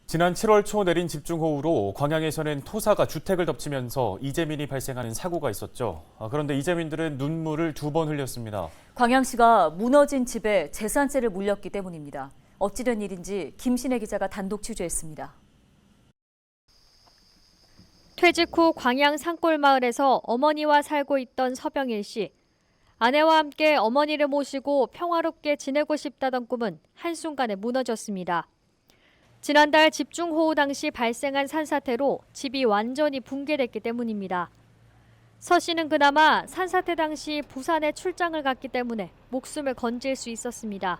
지난 7월 초 내린 집중호우로 광양에서는 토사가 주택을 덮치면서 이재민이 발생하는 사고가 있었죠. 그런데 이재민들은 눈물을 2번 흘렸습니다. 광양시가 무너진 집에 재산세를 물렸기 때문입니다. 어찌된 일인지 김신혜 기자가 단독 취재했습니다. 퇴직 후 광양 산골마을에서 어머니와 살고 있던 서병일 씨. 아내와 함께 어머니를 모시고 평화롭게 지내고 싶다던 꿈은 한순간에 무너졌습니다. 지난달 집중호우 당시 발생한 산사태로 집이 완전히 붕괴됐기 때문입니다. 서 씨는 그나마 산사태 당시 부산에 출장을 갔기 때문에 목숨을 건질 수 있었습니다.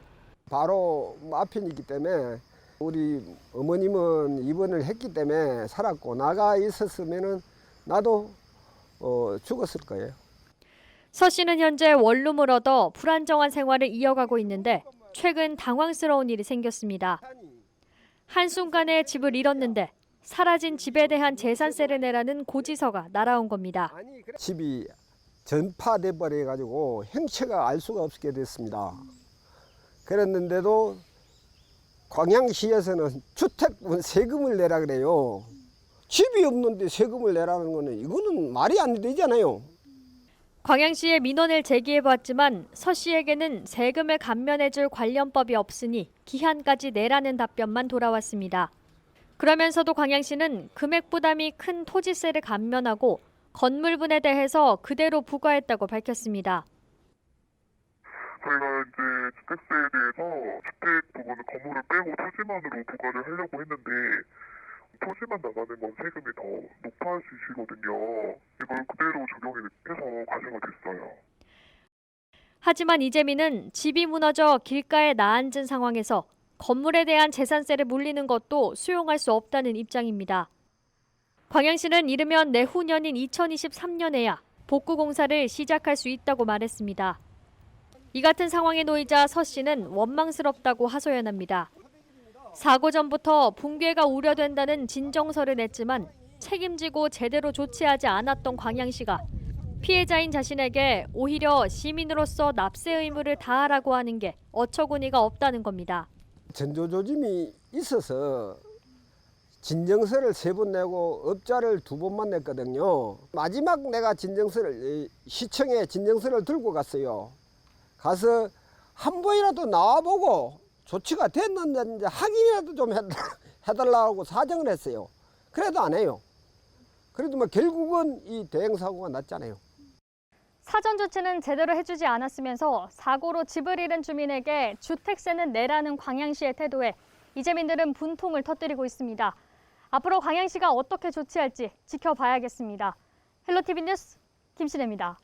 바로 앞편이기 때문에 우리 어머님은 입원을 했기 때문에 살았고 나가 있었으면 나도 죽었을 거예요. 서 씨는 현재 원룸을 얻어 불안정한 생활을 이어가고 있는데 최근 당황스러운 일이 생겼습니다. 한순간에 집을 잃었는데 사라진 집에 대한 재산세를 내라는 고지서가 날아온 겁니다. 집이 전파돼 버려가지고 형체가 알 수가 없게 됐습니다. 그랬는데도 광양시에서는 주택분 세금을 내라 그래요. 집이 없는데 세금을 내라는 거는 이거는 말이 안 되잖아요. 광양시에 민원을 제기해봤지만 서 씨에게는 세금을 감면해줄 관련법이 없으니 기한까지 내라는 답변만 돌아왔습니다. 그러면서도 광양시는 금액 부담이 큰 토지세를 감면하고 건물분에 대해서 그대로 부과했다고 밝혔습니다. 저희가 이제 주택세에 대해서 주택 부분은 건물을 빼고 토지만으로 부과를 하려고 했는데 토지만 나가는 건 세금이 더 높아지시거든요. 이걸 그대로 적용해서 과세가 됐어요. 하지만 이재민은 집이 무너져 길가에 나앉은 상황에서 건물에 대한 재산세를 물리는 것도 수용할 수 없다는 입장입니다. 광양시는 이르면 내후년인 2023년에야 복구 공사를 시작할 수 있다고 말했습니다. 이 같은 상황에 놓이자 서 씨는 원망스럽다고 하소연합니다. 사고 전부터 붕괴가 우려된다는 진정서를 냈지만 책임지고 제대로 조치하지 않았던 광양시가 피해자인 자신에게 오히려 시민으로서 납세 의무를 다하라고 하는 게 어처구니가 없다는 겁니다. 전조조짐이 있어서 진정서를 3번 내고 업자를 2번만 냈거든요. 마지막 내가 시청에 진정서를 들고 갔어요. 가서 한 번이라도 나와보고 조치가 됐는지 확인이라도 좀 해달라고 사정을 했어요. 그래도 안 해요. 그래도 뭐 결국은 이 대형사고가 났잖아요. 사전 조치는 제대로 해주지 않았으면서 사고로 집을 잃은 주민에게 주택세는 내라는 광양시의 태도에 이재민들은 분통을 터뜨리고 있습니다. 앞으로 광양시가 어떻게 조치할지 지켜봐야겠습니다. 헬로티비 뉴스 김신혜입니다.